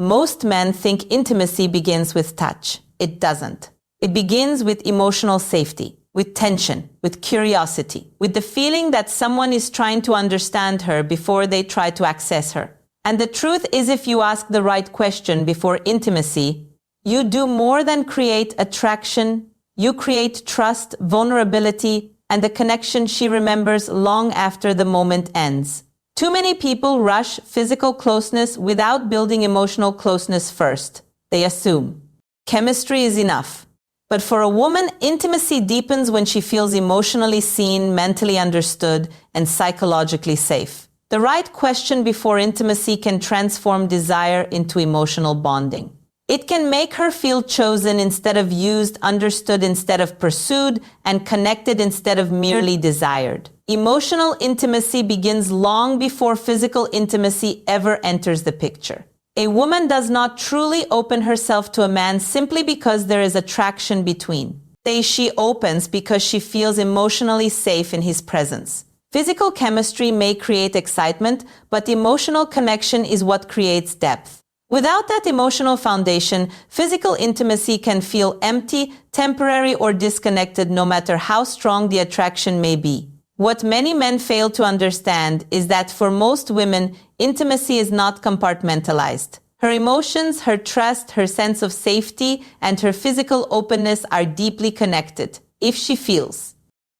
Most men think intimacy begins with touch. It doesn't. It begins with emotional safety, with tension, with curiosity, with the feeling that someone is trying to understand her before they try to access her. And the truth is, if you ask the right question before intimacy, you do more than create attraction. You create trust, vulnerability, and the connection she remembers long after the moment ends. Too many people rush physical closeness without building emotional closeness first. They assume chemistry is enough. But for a woman, intimacy deepens when she feels emotionally seen, mentally understood, and psychologically safe. The right question before intimacy can transform desire into emotional bonding. It can make her feel chosen instead of used, understood instead of pursued, and connected instead of merely desired. Emotional intimacy begins long before physical intimacy ever enters the picture. A woman does not truly open herself to a man simply because there is attraction between. She opens because she feels emotionally safe in his presence. Physical chemistry may create excitement, but emotional connection is what creates depth. Without that emotional foundation, physical intimacy can feel empty, temporary, or disconnected no matter how strong the attraction may be. What many men fail to understand is that for most women, intimacy is not compartmentalized. Her emotions, her trust, her sense of safety, and her physical openness are deeply connected. If she feels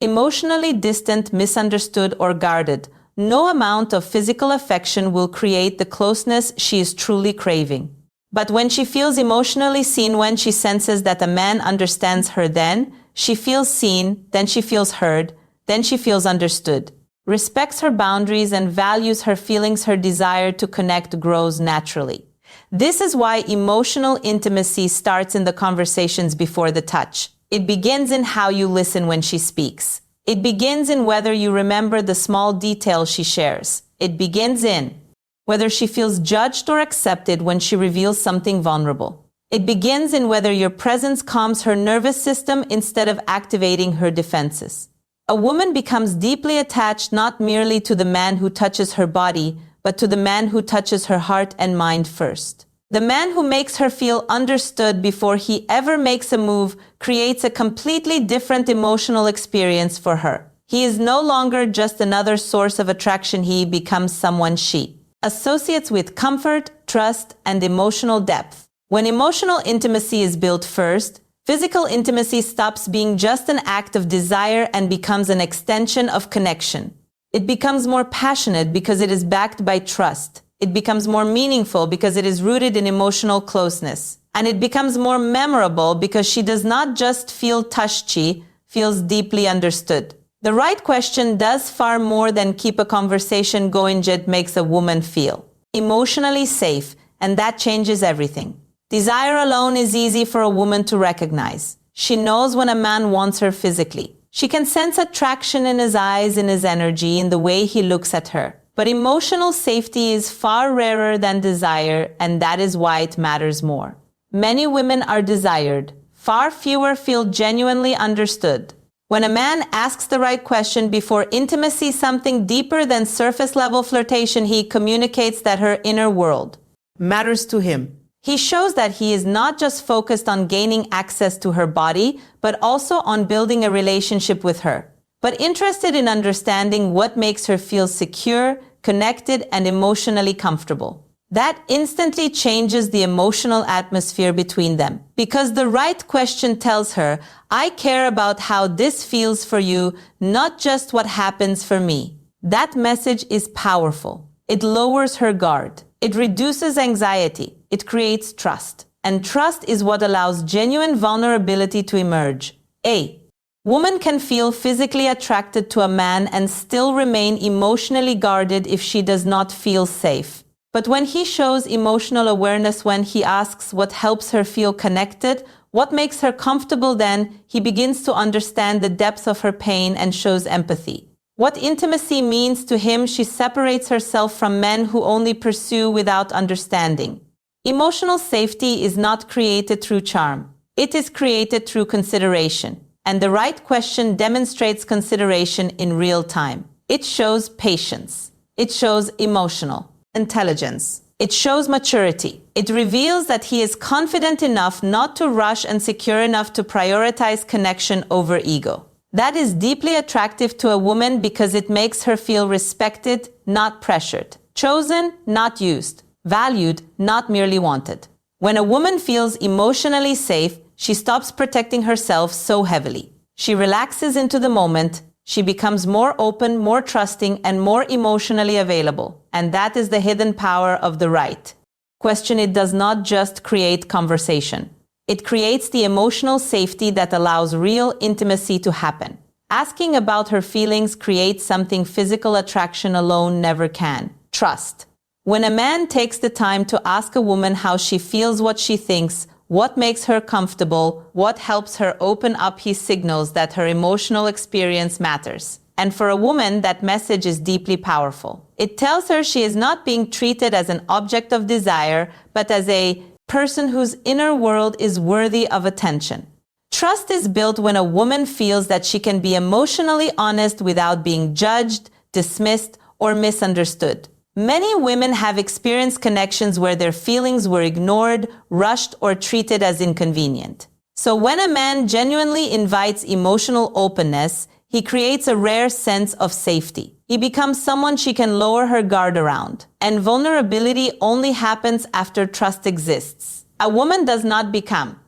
emotionally distant, misunderstood, or guarded, no amount of physical affection will create the closeness she is truly craving. But when she feels emotionally seen, when she senses that a man understands her, then she feels seen, then she feels heard, then she feels understood, respects her boundaries, and values her feelings, her desire to connect grows naturally. This is why emotional intimacy starts in the conversations before the touch. It begins in how you listen when she speaks. It begins in whether you remember the small details she shares. It begins in whether she feels judged or accepted when she reveals something vulnerable. It begins in whether your presence calms her nervous system instead of activating her defenses. A woman becomes deeply attached not merely to the man who touches her body, but to the man who touches her heart and mind first. The man who makes her feel understood before he ever makes a move creates a completely different emotional experience for her. He is no longer just another source of attraction. He becomes someone she associates with comfort, trust, and emotional depth. When emotional intimacy is built first, physical intimacy stops being just an act of desire and becomes an extension of connection. It becomes more passionate because it is backed by trust. It becomes more meaningful because it is rooted in emotional closeness. And it becomes more memorable because she does not just feel touched, she feels deeply understood. The right question does far more than keep a conversation going. It makes a woman feel emotionally safe, and that changes everything. Desire alone is easy for a woman to recognize. She knows when a man wants her physically. She can sense attraction in his eyes, in his energy, in the way he looks at her. But emotional safety is far rarer than desire, and that is why it matters more. Many women are desired. Far fewer feel genuinely understood. When a man asks the right question before intimacy, something deeper than surface-level flirtation, he communicates that her inner world matters to him. He shows that he is not just focused on gaining access to her body, but also on building a relationship with her, but interested in understanding what makes her feel secure, connected, and emotionally comfortable. That instantly changes the emotional atmosphere between them, because the right question tells her, I care about how this feels for you, not just what happens for me. That message is powerful. It lowers her guard. It reduces anxiety. It creates trust. And trust is what allows genuine vulnerability to emerge. A woman can feel physically attracted to a man and still remain emotionally guarded if she does not feel safe. But when he shows emotional awareness, when he asks what helps her feel connected, what makes her comfortable, then he begins to understand the depth of her pain and shows empathy. What intimacy means to him, she separates herself from men who only pursue without understanding. Emotional safety is not created through charm. It is created through consideration. And the right question demonstrates consideration in real time. It shows patience. It shows emotional intelligence. It shows maturity. It reveals that he is confident enough not to rush and secure enough to prioritize connection over ego. That is deeply attractive to a woman because it makes her feel respected, not pressured, chosen, not used, valued, not merely wanted. When a woman feels emotionally safe, she stops protecting herself so heavily. She relaxes into the moment. She becomes more open, more trusting, and more emotionally available. And that is the hidden power of the right question. It does not just create conversation. It creates the emotional safety that allows real intimacy to happen. Asking about her feelings creates something physical attraction alone never can. Trust. When a man takes the time to ask a woman how she feels, what she thinks, what makes her comfortable, what helps her open up, he signals that her emotional experience matters. And for a woman, that message is deeply powerful. It tells her she is not being treated as an object of desire, but as a person whose inner world is worthy of attention. Trust is built when a woman feels that she can be emotionally honest without being judged, dismissed, or misunderstood. Many women have experienced connections where their feelings were ignored, rushed, or treated as inconvenient. So when a man genuinely invites emotional openness, he creates a rare sense of safety. He becomes someone she can lower her guard around. And vulnerability only happens after trust exists. A woman does not become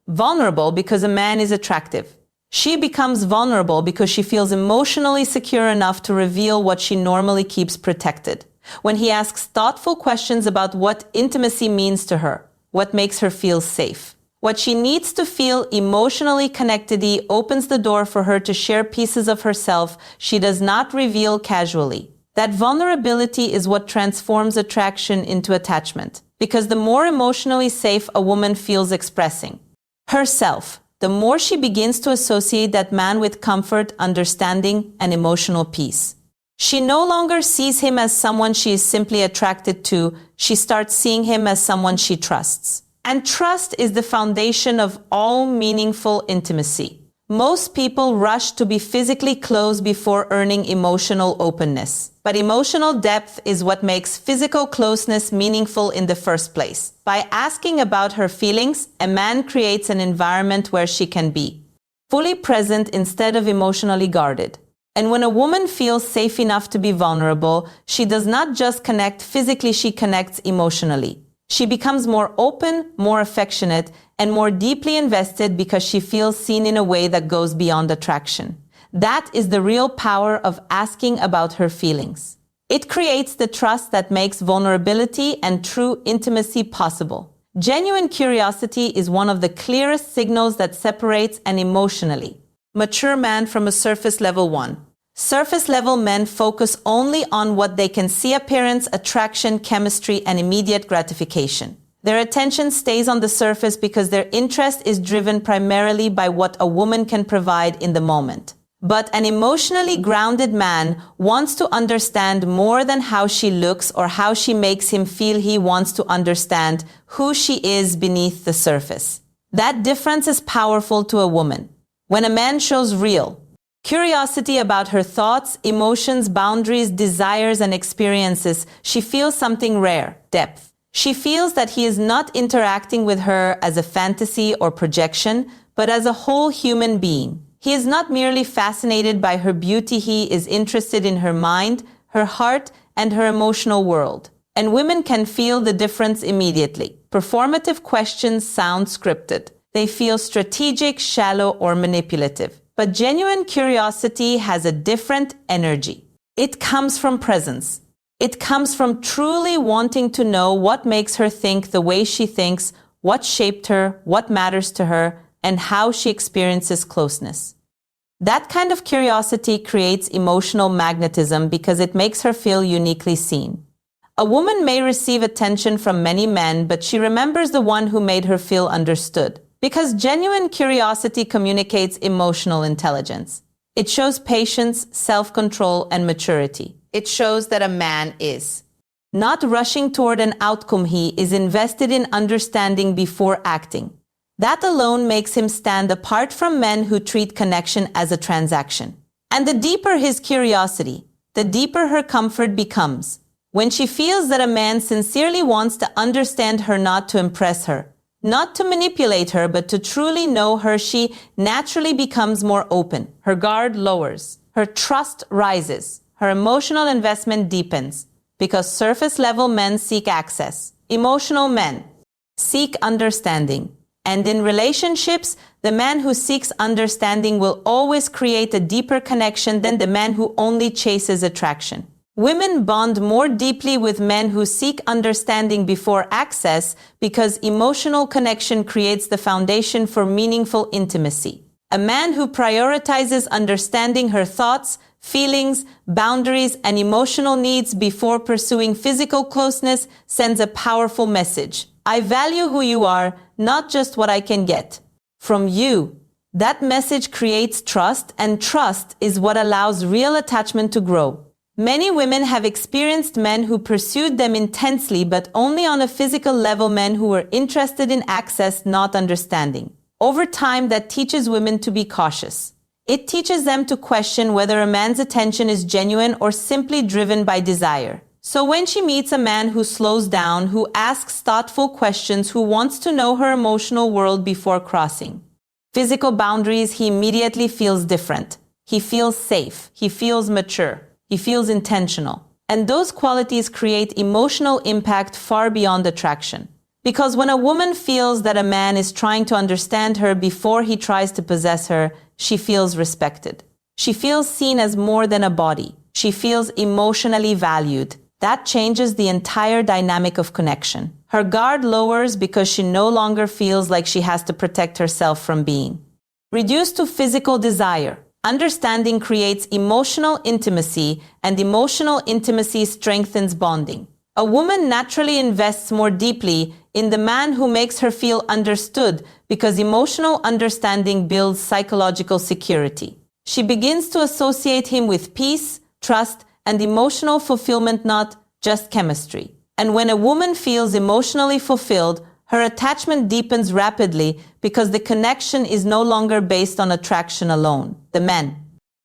vulnerable because a man is attractive. She becomes vulnerable because she feels emotionally secure enough to reveal what she normally keeps protected. When he asks thoughtful questions about what intimacy means to her, what makes her feel safe, what she needs to feel emotionally connected, he opens the door for her to share pieces of herself she does not reveal casually. That vulnerability is what transforms attraction into attachment, because the more emotionally safe a woman feels expressing herself, the more she begins to associate that man with comfort, understanding, and emotional peace. She no longer sees him as someone she is simply attracted to. She starts seeing him as someone she trusts. And trust is the foundation of all meaningful intimacy. Most people rush to be physically close before earning emotional openness. But emotional depth is what makes physical closeness meaningful in the first place. By asking about her feelings, a man creates an environment where she can be fully present instead of emotionally guarded. And when a woman feels safe enough to be vulnerable, she does not just connect physically, she connects emotionally. She becomes more open, more affectionate, and more deeply invested because she feels seen in a way that goes beyond attraction. That is the real power of asking about her feelings. It creates the trust that makes vulnerability and true intimacy possible. Genuine curiosity is one of the clearest signals that separates an emotionally mature man from a surface level one. Surface level men focus only on what they can see: appearance, attraction, chemistry, and immediate gratification. Their attention stays on the surface because their interest is driven primarily by what a woman can provide in the moment. But an emotionally grounded man wants to understand more than how she looks or how she makes him feel. He wants to understand who she is beneath the surface. That difference is powerful to a woman. When a man shows real curiosity about her thoughts, emotions, boundaries, desires, and experiences, she feels something rare: depth. She feels that he is not interacting with her as a fantasy or projection, but as a whole human being. He is not merely fascinated by her beauty, he is interested in her mind, her heart, and her emotional world. And women can feel the difference immediately. Performative questions sound scripted. They feel strategic, shallow, or manipulative. But genuine curiosity has a different energy. It comes from presence. It comes from truly wanting to know what makes her think the way she thinks, what shaped her, what matters to her, and how she experiences closeness. That kind of curiosity creates emotional magnetism because it makes her feel uniquely seen. A woman may receive attention from many men, but she remembers the one who made her feel understood. Because genuine curiosity communicates emotional intelligence. It shows patience, self-control, and maturity. It shows that a man is not rushing toward an outcome. He is invested in understanding before acting. That alone makes him stand apart from men who treat connection as a transaction. And the deeper his curiosity, the deeper her comfort becomes. When she feels that a man sincerely wants to understand her, not to impress her, not to manipulate her, but to truly know her, she naturally becomes more open. Her guard lowers. Her trust rises. Her emotional investment deepens. Because surface-level men seek access. Emotional men seek understanding. And in relationships, the man who seeks understanding will always create a deeper connection than the man who only chases attraction. Women bond more deeply with men who seek understanding before access because emotional connection creates the foundation for meaningful intimacy. A man who prioritizes understanding her thoughts, feelings, boundaries, and emotional needs before pursuing physical closeness sends a powerful message. I value who you are, not just what I can get from you. That message creates trust, and trust is what allows real attachment to grow. Many women have experienced men who pursued them intensely, but only on a physical level, men who were interested in access, not understanding. Over time, that teaches women to be cautious. It teaches them to question whether a man's attention is genuine or simply driven by desire. So when she meets a man who slows down, who asks thoughtful questions, who wants to know her emotional world before crossing physical boundaries, he immediately feels different. He feels safe. He feels mature. He feels intentional. And those qualities create emotional impact far beyond attraction. Because when a woman feels that a man is trying to understand her before he tries to possess her, she feels respected. She feels seen as more than a body. She feels emotionally valued. That changes the entire dynamic of connection. Her guard lowers because she no longer feels like she has to protect herself from being reduced to physical desire. Understanding creates emotional intimacy, and emotional intimacy strengthens bonding. A woman naturally invests more deeply in the man who makes her feel understood because emotional understanding builds psychological security. She begins to associate him with peace, trust, and emotional fulfillment, not just chemistry. And when a woman feels emotionally fulfilled, her attachment deepens rapidly because the connection is no longer based on attraction alone. The men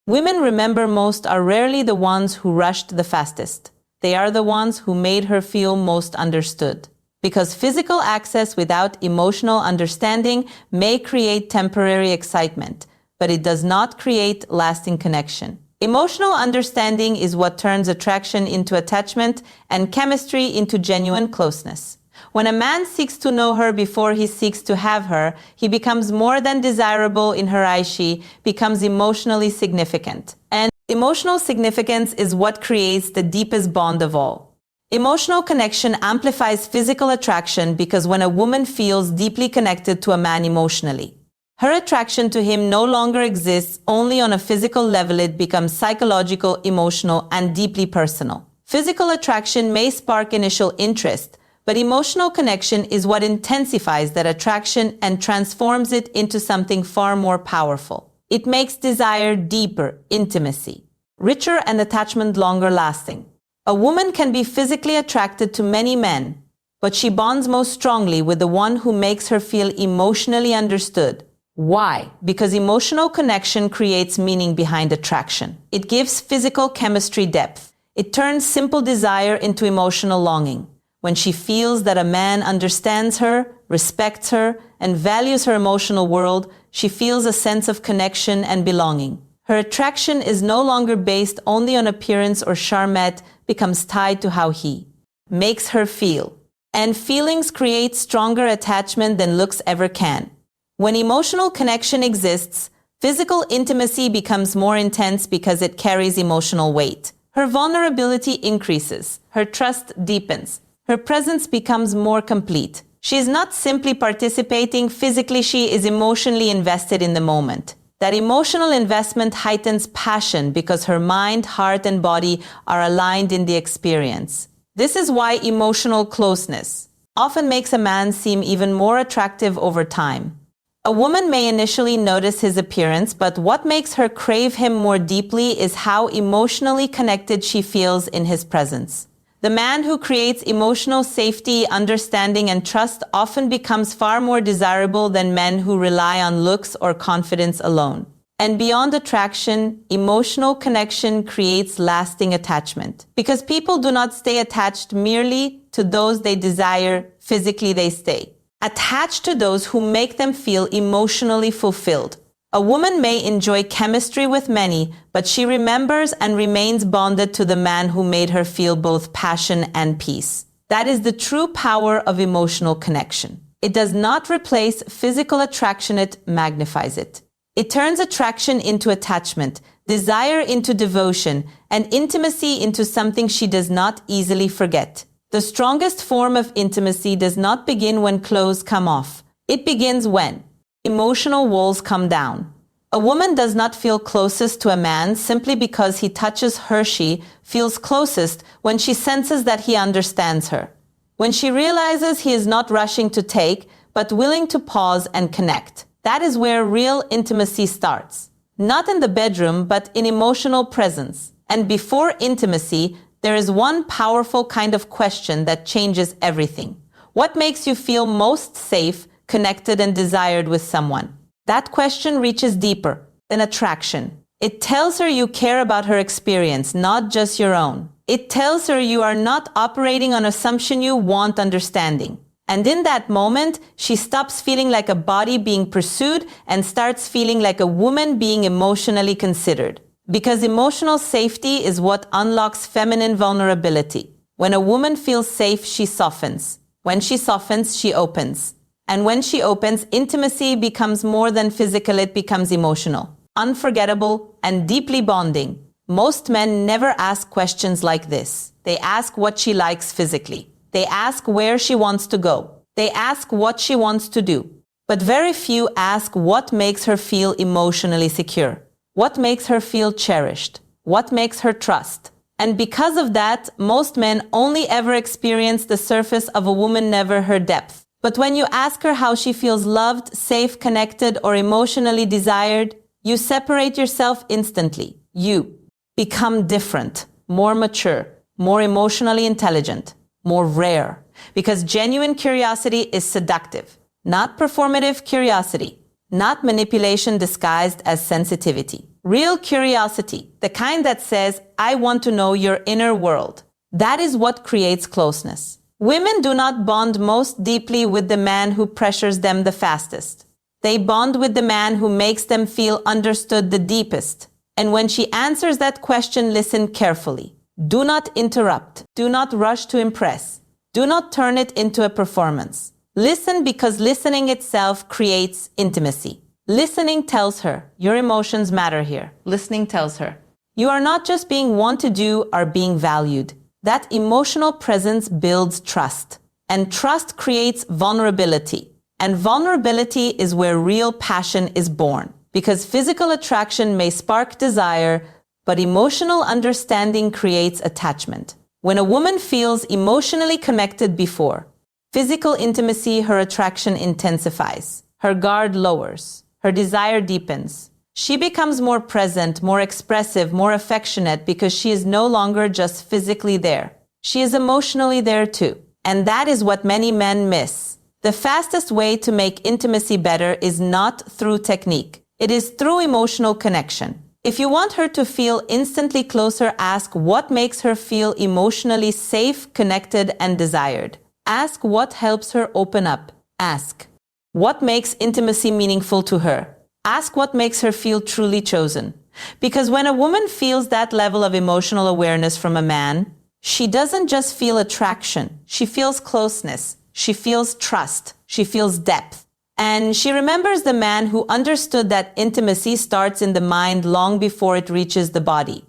women remember most are rarely the ones who rushed the fastest. They are the ones who made her feel most understood. Because physical access without emotional understanding may create temporary excitement, but it does not create lasting connection. Emotional understanding is what turns attraction into attachment and chemistry into genuine closeness. When a man seeks to know her before he seeks to have her, he becomes more than desirable in her eyes. She becomes emotionally significant. And emotional significance is what creates the deepest bond of all. Emotional connection amplifies physical attraction because when a woman feels deeply connected to a man emotionally, her attraction to him no longer exists only on a physical level. It becomes psychological, emotional, and deeply personal. Physical attraction may spark initial interest, but emotional connection is what intensifies that attraction and transforms it into something far more powerful. It makes desire deeper, intimacy richer, and attachment longer lasting. A woman can be physically attracted to many men, but she bonds most strongly with the one who makes her feel emotionally understood. Why? Because emotional connection creates meaning behind attraction. It gives physical chemistry depth. It turns simple desire into emotional longing. When she feels that a man understands her, respects her, and values her emotional world, she feels a sense of connection and belonging. Her attraction is no longer based only on appearance or charmette, becomes tied to how he makes her feel. And feelings create stronger attachment than looks ever can. When emotional connection exists, physical intimacy becomes more intense because it carries emotional weight. Her vulnerability increases. Her trust deepens. Her presence becomes more complete. She is not simply participating physically, she is emotionally invested in the moment. That emotional investment heightens passion because her mind, heart, and body are aligned in the experience. This is why emotional closeness often makes a man seem even more attractive over time. A woman may initially notice his appearance, but what makes her crave him more deeply is how emotionally connected she feels in his presence. The man who creates emotional safety, understanding, and trust often becomes far more desirable than men who rely on looks or confidence alone. And beyond attraction, emotional connection creates lasting attachment. Because people do not stay attached merely to those they desire, physically they stay attached to those who make them feel emotionally fulfilled. A woman may enjoy chemistry with many, but she remembers and remains bonded to the man who made her feel both passion and peace. That is the true power of emotional connection. It does not replace physical attraction, it magnifies it. It turns attraction into attachment, desire into devotion, and intimacy into something she does not easily forget. The strongest form of intimacy does not begin when clothes come off. It begins when emotional walls come down. A woman does not feel closest to a man simply because he touches her. She feels closest when she senses that he understands her. When she realizes he is not rushing to take, but willing to pause and connect. That is where real intimacy starts. Not in the bedroom, but in emotional presence. And before intimacy, there is one powerful kind of question that changes everything. What makes you feel most safe, connected, and desired with someone? That question reaches deeper than attraction. It tells her you care about her experience, not just your own. It tells her you are not operating on assumption, you want understanding. And in that moment, she stops feeling like a body being pursued and starts feeling like a woman being emotionally considered. Because emotional safety is what unlocks feminine vulnerability. When a woman feels safe, she softens. When she softens, she opens. And when she opens, intimacy becomes more than physical, it becomes emotional, unforgettable, and deeply bonding. Most men never ask questions like this. They ask what she likes physically. They ask where she wants to go. They ask what she wants to do. But very few ask what makes her feel emotionally secure. What makes her feel cherished? What makes her trust? And because of that, most men only ever experience the surface of a woman, never her depth. But when you ask her how she feels loved, safe, connected, or emotionally desired, you separate yourself instantly. You become different, more mature, more emotionally intelligent, more rare. Because genuine curiosity is seductive, not performative curiosity. Not manipulation disguised as sensitivity. Real curiosity, the kind that says, I want to know your inner world. That is what creates closeness. Women do not bond most deeply with the man who pressures them the fastest. They bond with the man who makes them feel understood the deepest. And when she answers that question, listen carefully. Do not interrupt. Do not rush to impress. Do not turn it into a performance. Listen, because listening itself creates intimacy. Listening tells her, your emotions matter here. Listening tells her, you are not just being wanted, you are being valued. That emotional presence builds trust. And trust creates vulnerability. And vulnerability is where real passion is born. Because physical attraction may spark desire, but emotional understanding creates attachment. When a woman feels emotionally connected before physical intimacy, her attraction intensifies, her guard lowers, her desire deepens. She becomes more present, more expressive, more affectionate because she is no longer just physically there. She is emotionally there too. And that is what many men miss. The fastest way to make intimacy better is not through technique. It is through emotional connection. If you want her to feel instantly closer, ask what makes her feel emotionally safe, connected, and desired. Ask what helps her open up. Ask what makes intimacy meaningful to her. Ask what makes her feel truly chosen. Because when a woman feels that level of emotional awareness from a man, she doesn't just feel attraction. She feels closeness. She feels trust. She feels depth. And she remembers the man who understood that intimacy starts in the mind long before it reaches the body.